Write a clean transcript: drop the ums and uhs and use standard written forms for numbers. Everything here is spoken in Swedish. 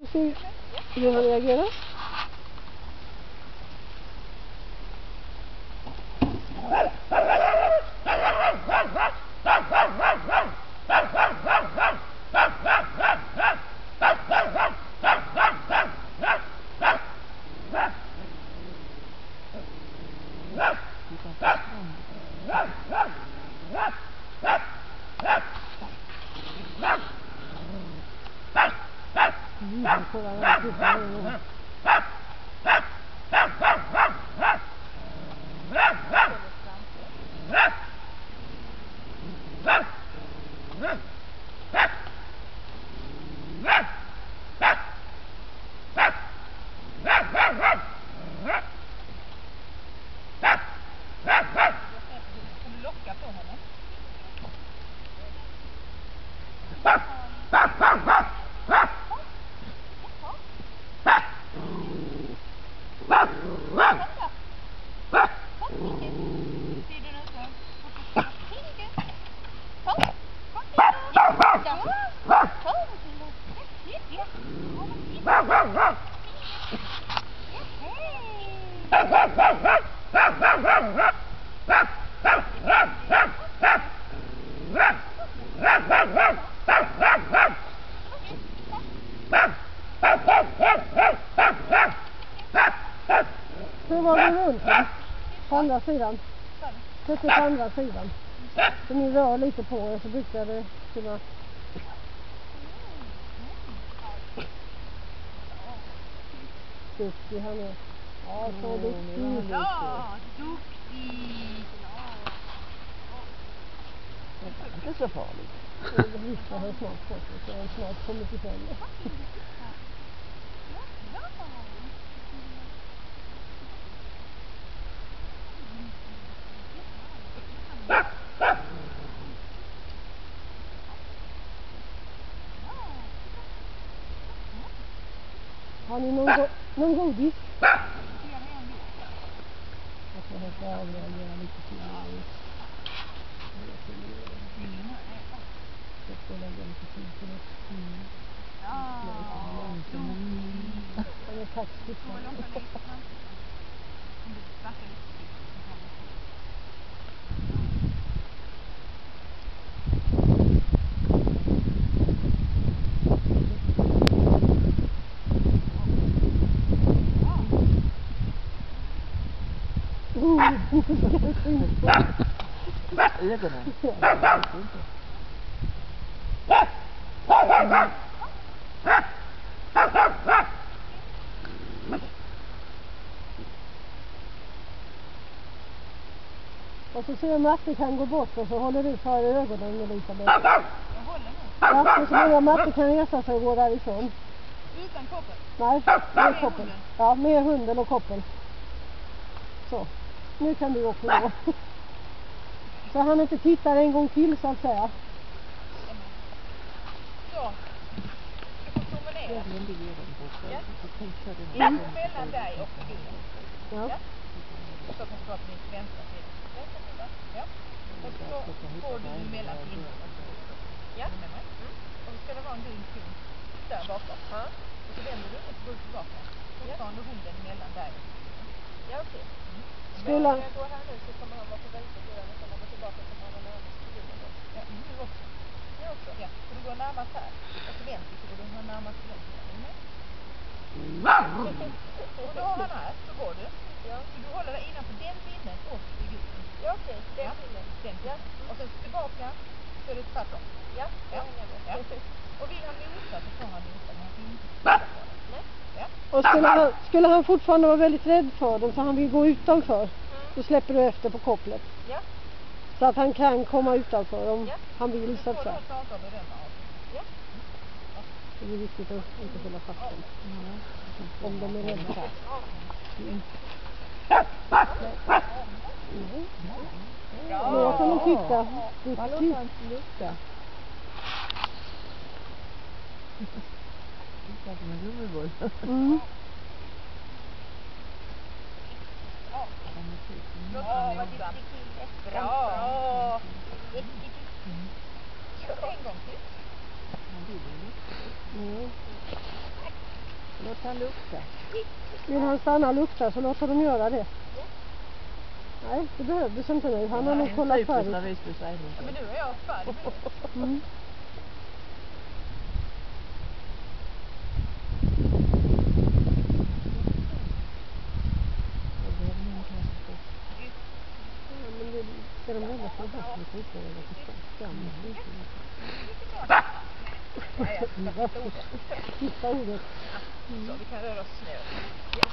Se hur han reagerar. Hur var det runt på andra sidan? Sätt på andra sidan. Så ni rör lite på er så brukar det kunna... Duktig han är. Ja, så duktig. Ja, duktig. Det är så farligt. Det visslar har snart fått det, så har snart kommit ifrån det. Har ni någon godis? Jag får hoppa av och göra lite till. Jag får lägga lite till på det. Det är taxigt. Är det det? Och så ser Matte kan gå bort och så håller du för ögonen med Elisabeth. Jag håller nu. Ja, och så börjar Matte kan resa sig och gå därifrån. Utan koppen? Nej, med koppen. Ja, med hunden och koppen. Så, nu kan du också gå. Så han inte tittar en gång till så att säga. Så. Du får promenera. Jag vill ge den på sig. Ja. Så tänkte det. Mellan dig och bilen. Ja. Ja. Och så kan du prata med vänstra sidan. Ja. Och så går du mellan pinnarna. Ja. Med mig. Och så ska det vara en gul pin där bakom. Ja. Och så vänder du och så går du tillbaka. Fortfarande hunden mellan dig. Ja, okej. Skulle han... jag går här nu så kommer han vara på vänster sidan och kommer gå tillbaka så han är närmast till bilen. Ja, du också. Jag också. Ja, så du går närmast här. Och så vänster så går du närmast till den sidan. Och då har han här, så går du. Ja. Så du håller dig innanför den pinnen och i gruppen. Ja, okej. Den pinnen. Den. Ja. Och sen tillbaka så är det tvärtom. Ja, ja. Ja. Och vill han nosa så får han nosa. Men han får inte på den. Nej. Ja. Och skulle han fortfarande vara väldigt rädd för den så han vill gå utanför, så släpper du efter på kopplet. Ja. Så att han kan komma utanför om han vill så att säga. Ja. Det är viktigt att inte hålla fast dem. Om de är rädda. Låt honom titta. Låt honom lukta. Det är som en gummibål. Vad duktig kille. Bra. En gång till. Låt han lukta. Vill han stanna och lukta så låter de göra det. Nej, det behövdes inte nu. Han har nog kollat färdigt. Ja, men nu är jag färdig med det. Mm. Ja, men det ska de lägga sig här. Vi kan inte lägga på skam. Nej, jag ska hitta ordet. Hitta ordet. Så vi kan röra oss ner. Ja.